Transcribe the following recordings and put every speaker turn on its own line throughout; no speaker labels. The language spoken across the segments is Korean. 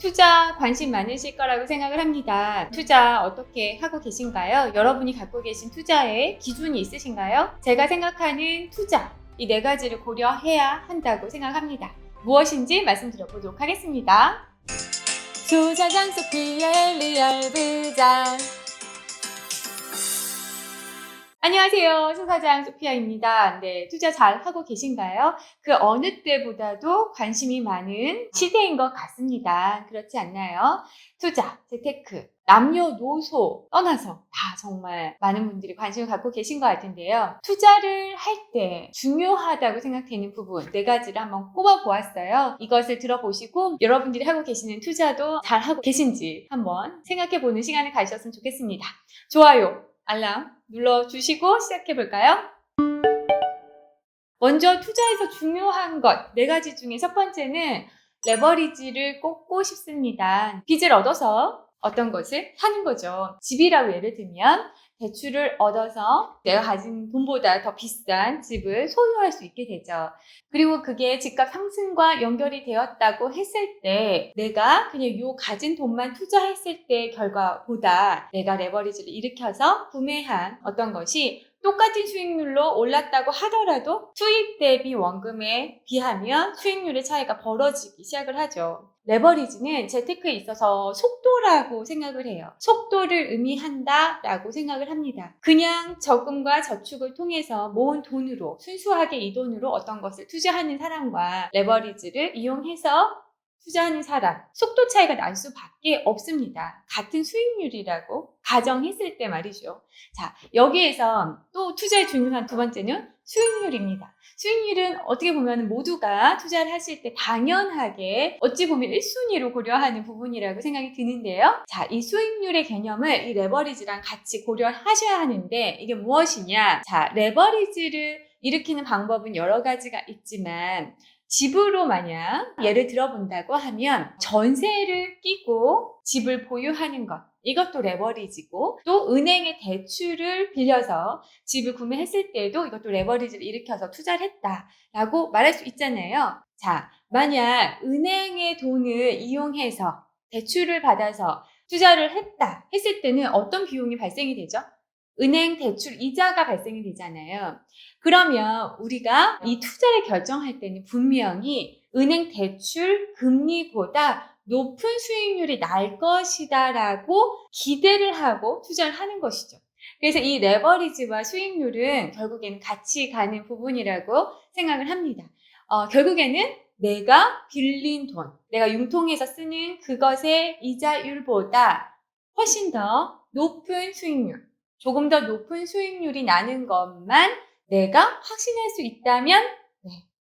투자 관심 많으실 거라고 생각을 합니다. 투자 어떻게 하고 계신가요? 여러분이 갖고 계신 투자의 기준이 있으신가요? 제가 생각하는 투자, 이 네 가지를 고려해야 한다고 생각합니다. 무엇인지 말씀드려보도록 하겠습니다. 투자장 소피아의 리얼 부장. 안녕하세요. 투자장 소피아입니다. 네, 투자 잘 하고 계신가요? 그 어느 때보다도 관심이 많은 시대인 것 같습니다. 그렇지 않나요? 투자, 재테크, 남녀노소 떠나서 다 정말 많은 분들이 관심을 갖고 계신 것 같은데요. 투자를 할 때 중요하다고 생각되는 부분 네 가지를 한번 꼽아 보았어요. 이것을 들어보시고 여러분들이 하고 계시는 투자도 잘 하고 계신지 한번 생각해 보는 시간을 가지셨으면 좋겠습니다. 좋아요, 알람 눌러주시고 시작해볼까요? 먼저 투자에서 중요한 것 네 가지 중에 첫 번째는 레버리지를 꼽고 싶습니다. 빚을 얻어서 어떤 것을 하는 거죠. 집이라고 예를 들면 대출을 얻어서 내가 가진 돈보다 더 비싼 집을 소유할 수 있게 되죠. 그리고 그게 집값 상승과 연결이 되었다고 했을 때 내가 그냥 요 가진 돈만 투자했을 때 결과보다 내가 레버리지를 일으켜서 구매한 어떤 것이 똑같은 수익률로 올랐다고 하더라도 투입 대비 원금에 비하면 수익률의 차이가 벌어지기 시작을 하죠. 레버리지는 재테크에 있어서 속도라고 생각을 해요. 속도를 의미한다라고 생각을 합니다. 그냥 적금과 저축을 통해서 모은 돈으로 순수하게 이 돈으로 어떤 것을 투자하는 사람과 레버리지를 이용해서 투자하는 사람, 속도 차이가 날 수밖에 없습니다. 같은 수익률이라고 가정했을 때 말이죠. 자, 여기에서 또 투자의 중요한 두 번째는 수익률입니다. 수익률은 어떻게 보면 모두가 투자를 하실 때 당연하게 어찌 보면 1순위로 고려하는 부분이라고 생각이 드는데요. 자, 이 수익률의 개념을 이 레버리지랑 같이 고려하셔야 하는데 이게 무엇이냐? 자, 레버리지를 일으키는 방법은 여러 가지가 있지만 집으로 만약 예를 들어본다고 하면 전세를 끼고 집을 보유하는 것, 이것도 레버리지고, 또 은행의 대출을 빌려서 집을 구매했을 때도 이것도 레버리지를 일으켜서 투자를 했다라고 말할 수 있잖아요. 자, 만약 은행의 돈을 이용해서 대출을 받아서 투자를 했다 했을 때는 어떤 비용이 발생이 되죠? 은행 대출 이자가 발생이 되잖아요. 그러면 우리가 이 투자를 결정할 때는 분명히 은행 대출 금리보다 높은 수익률이 날 것이다라고 기대를 하고 투자를 하는 것이죠. 그래서 이 레버리지와 수익률은 결국에는 같이 가는 부분이라고 생각을 합니다. 결국에는 내가 빌린 돈, 내가 융통해서 쓰는 그것의 이자율보다 훨씬 더 높은 수익률, 조금 더 높은 수익률이 나는 것만 내가 확신할 수 있다면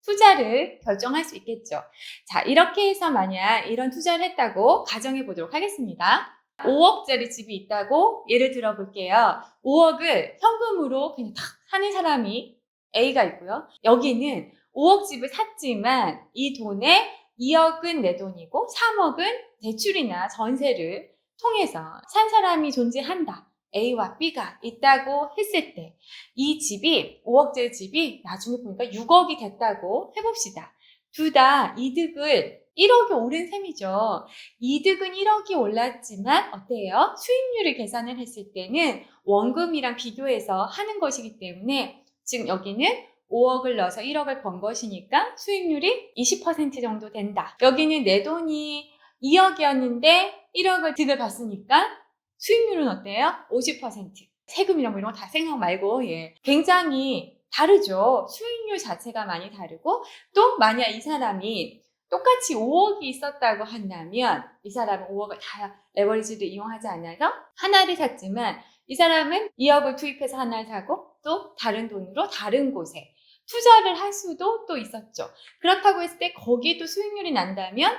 투자를 결정할 수 있겠죠. 자, 이렇게 해서 만약 이런 투자를 했다고 가정해 보도록 하겠습니다. 5억짜리 집이 있다고 예를 들어 볼게요. 5억을 현금으로 그냥 탁 사는 사람이 A가 있고요. 여기는 5억 집을 샀지만 이 돈에 2억은 내 돈이고 3억은 대출이나 전세를 통해서 산 사람이 존재한다. A와 B가 있다고 했을 때 이 집이 5억짜리 집이 나중에 보니까 6억이 됐다고 해봅시다. 둘 다 이득을 1억이 오른 셈이죠. 이득은 1억이 올랐지만 어때요? 수익률을 계산을 했을 때는 원금이랑 비교해서 하는 것이기 때문에 지금 여기는 5억을 넣어서 1억을 번 것이니까 수익률이 20% 정도 된다. 여기는 내 돈이 2억이었는데 1억을 득을 봤으니까 수익률은 어때요? 50%. 세금이랑 뭐 이런 거 다 생각 말고, 굉장히 다르죠. 수익률 자체가 많이 다르고, 또 만약 이 사람이 똑같이 5억이 있었다고 한다면, 이 사람은 5억을 다 레버리지를 이용하지 않아서 하나를 샀지만, 이 사람은 2억을 투입해서 하나를 사고, 또 다른 돈으로 다른 곳에 투자를 할 수도 또 있었죠. 그렇다고 했을 때 거기에 수익률이 난다면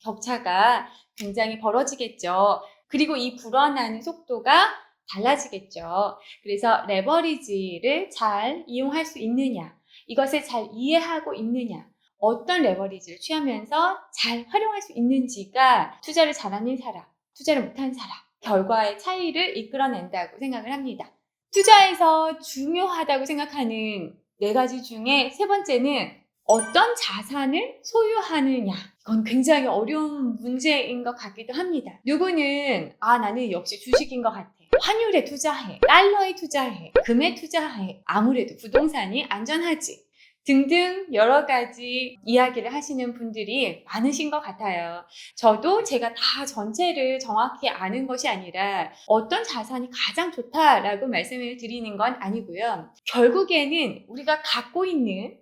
격차가 굉장히 벌어지겠죠. 그리고 이 불어나는 속도가 달라지겠죠. 그래서 레버리지를 잘 이용할 수 있느냐, 이것을 잘 이해하고 있느냐, 어떤 레버리지를 취하면서 잘 활용할 수 있는지가 투자를 잘하는 사람, 투자를 못하는 사람, 결과의 차이를 이끌어낸다고 생각을 합니다. 투자에서 중요하다고 생각하는 네 가지 중에 세 번째는 어떤 자산을 소유하느냐, 그건 굉장히 어려운 문제인 것 같기도 합니다. 누구는 나는 역시 주식인 것 같아. 환율에 투자해. 달러에 투자해. 금에 투자해. 아무래도 부동산이 안전하지. 등등 여러 가지 이야기를 하시는 분들이 많으신 것 같아요. 저도 제가 다 전체를 정확히 아는 것이 아니라 어떤 자산이 가장 좋다라고 말씀을 드리는 건 아니고요. 결국에는 우리가 갖고 있는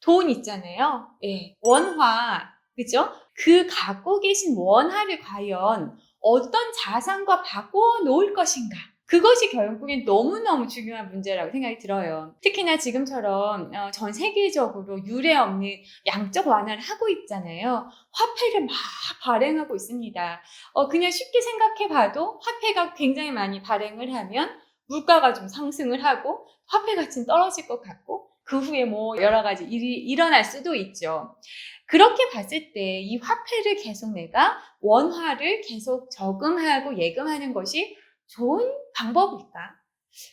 돈 있잖아요. 예, 원화, 그죠? 그 갖고 계신 원화를 과연 어떤 자산과 바꿔 놓을 것인가? 그것이 결국엔 너무너무 중요한 문제라고 생각이 들어요. 특히나 지금처럼 전 세계적으로 유례 없는 양적 완화를 하고 있잖아요. 화폐를 막 발행하고 있습니다. 그냥 쉽게 생각해 봐도 화폐가 굉장히 많이 발행을 하면 물가가 좀 상승을 하고 화폐 가치는 떨어질 것 같고 그 후에 뭐 여러 가지 일이 일어날 수도 있죠. 그렇게 봤을 때 이 화폐를 계속 내가 원화를 계속 저금하고 예금하는 것이 좋은 방법일까?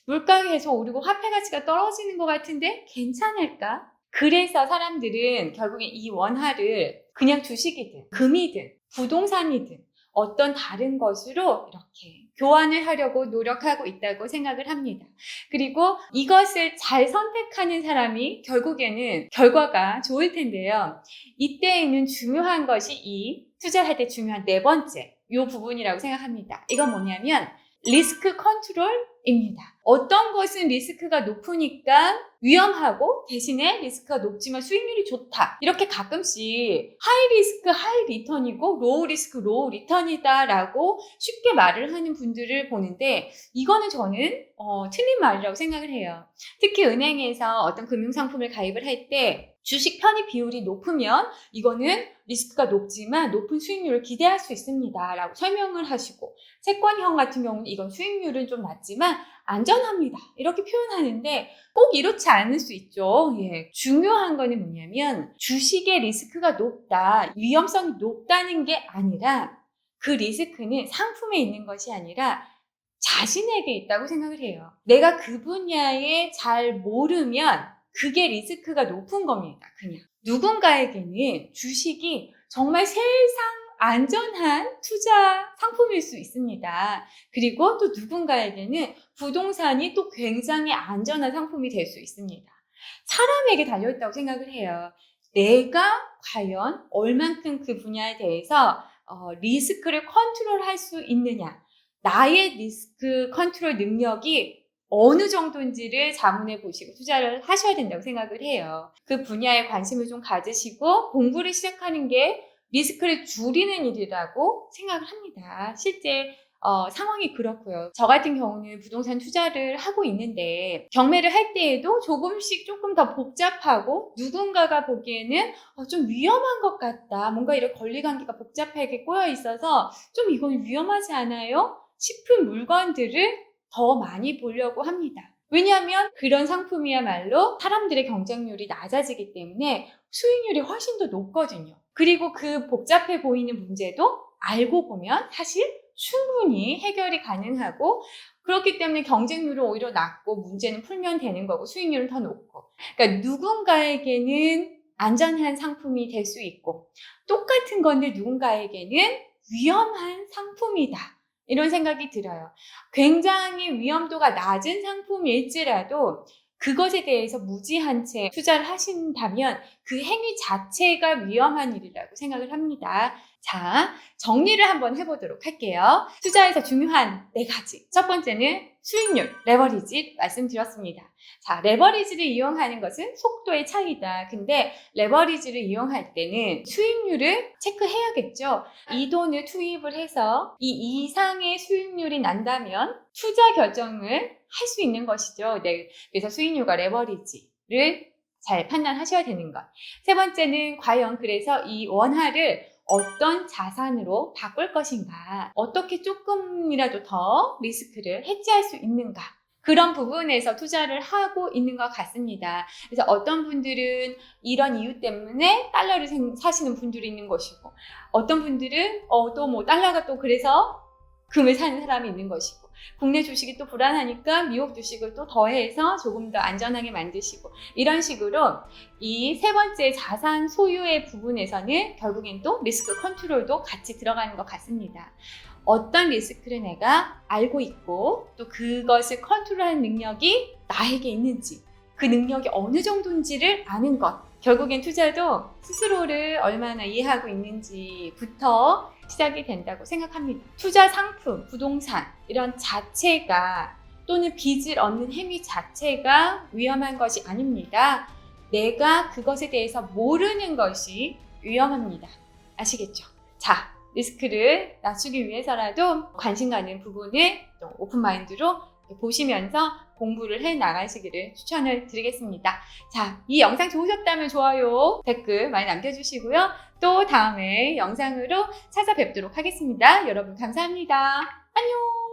물가가 계속 오르고 화폐 가치가 떨어지는 것 같은데 괜찮을까? 그래서 사람들은 결국에 이 원화를 그냥 주식이든 금이든 부동산이든 어떤 다른 것으로 이렇게 교환을 하려고 노력하고 있다고 생각을 합니다. 그리고 이것을 잘 선택하는 사람이 결국에는 결과가 좋을 텐데요. 이때에는 중요한 것이 이 투자할 때 중요한 네 번째 이 부분이라고 생각합니다. 이건 뭐냐면 리스크 컨트롤입니다. 어떤 것은 리스크가 높으니까 위험하고 대신에 리스크가 높지만 수익률이 좋다. 이렇게 가끔씩 하이 리스크 하이 리턴이고 로우 리스크 로우 리턴이다 라고 쉽게 말을 하는 분들을 보는데 이거는 저는 틀린 말이라고 생각을 해요. 특히 은행에서 어떤 금융상품을 가입을 할 때 주식 편입 비율이 높으면 이거는 리스크가 높지만 높은 수익률을 기대할 수 있습니다 라고 설명을 하시고 채권형 같은 경우는 이건 수익률은 좀 낮지만 안전합니다 이렇게 표현하는데 꼭 이렇지 않을 수 있죠. 예. 중요한 거는 뭐냐면 주식의 리스크가 높다, 위험성이 높다는 게 아니라 그 리스크는 상품에 있는 것이 아니라 자신에게 있다고 생각을 해요. 내가 그 분야에 잘 모르면 그게 리스크가 높은 겁니다. 그냥 누군가에게는 주식이 정말 세상 안전한 투자 상품일 수 있습니다. 그리고 또 누군가에게는 부동산이 또 굉장히 안전한 상품이 될 수 있습니다. 사람에게 달려있다고 생각을 해요. 내가 과연 얼만큼 그 분야에 대해서 리스크를 컨트롤할 수 있느냐, 나의 리스크 컨트롤 능력이 어느 정도인지를 자문해 보시고 투자를 하셔야 된다고 생각을 해요. 그 분야에 관심을 좀 가지시고 공부를 시작하는 게 리스크를 줄이는 일이라고 생각을 합니다. 실제 상황이 그렇고요. 저 같은 경우는 부동산 투자를 하고 있는데 경매를 할 때에도 조금씩 조금 더 복잡하고 누군가가 보기에는 좀 위험한 것 같다. 뭔가 이런 권리관계가 복잡하게 꼬여 있어서 좀 이건 위험하지 않아요? 싶은 물건들을 더 많이 보려고 합니다. 왜냐하면 그런 상품이야말로 사람들의 경쟁률이 낮아지기 때문에 수익률이 훨씬 더 높거든요. 그리고 그 복잡해 보이는 문제도 알고 보면 사실 충분히 해결이 가능하고 그렇기 때문에 경쟁률은 오히려 낮고 문제는 풀면 되는 거고 수익률은 더 높고 그러니까 누군가에게는 안전한 상품이 될 수 있고 똑같은 건데 누군가에게는 위험한 상품이다. 이런 생각이 들어요. 굉장히 위험도가 낮은 상품일지라도 그것에 대해서 무지한 채 투자를 하신다면 그 행위 자체가 위험한 일이라고 생각을 합니다. 자, 정리를 한번 해보도록 할게요. 투자에서 중요한 네 가지. 첫 번째는 수익률, 레버리지 말씀드렸습니다. 자, 레버리지를 이용하는 것은 속도의 차이다. 근데 레버리지를 이용할 때는 수익률을 체크해야겠죠. 이 돈을 투입을 해서 이 이상의 수익률이 난다면 투자 결정을 할 수 있는 것이죠. 네, 그래서 수익률과 레버리지를 잘 판단하셔야 되는 것. 세 번째는 과연 그래서 이 원화를 어떤 자산으로 바꿀 것인가, 어떻게 조금이라도 더 리스크를 해지할 수 있는가, 그런 부분에서 투자를 하고 있는 것 같습니다. 그래서 어떤 분들은 이런 이유 때문에 달러를 사시는 분들이 있는 것이고 어떤 분들은 또 뭐 달러가 또 그래서 금을 사는 사람이 있는 것이고, 국내 주식이 또 불안하니까 미국 주식을 또 더해서 조금 더 안전하게 만드시고, 이런 식으로 이 세 번째 자산 소유의 부분에서는 결국엔 또 리스크 컨트롤도 같이 들어가는 것 같습니다. 어떤 리스크를 내가 알고 있고 또 그것을 컨트롤하는 능력이 나에게 있는지, 그 능력이 어느 정도인지를 아는 것. 결국엔 투자도 스스로를 얼마나 이해하고 있는지부터 시작이 된다고 생각합니다. 투자 상품, 부동산 이런 자체가 또는 빚을 얻는 행위 자체가 위험한 것이 아닙니다. 내가 그것에 대해서 모르는 것이 위험합니다. 아시겠죠? 자, 리스크를 낮추기 위해서라도 관심 가는 부분을 또 오픈마인드로 보시면서 공부를 해 나가시기를 추천을 드리겠습니다. 자, 이 영상 좋으셨다면 좋아요, 댓글 많이 남겨주시고요. 또 다음에 영상으로 찾아뵙도록 하겠습니다. 여러분 감사합니다. 안녕!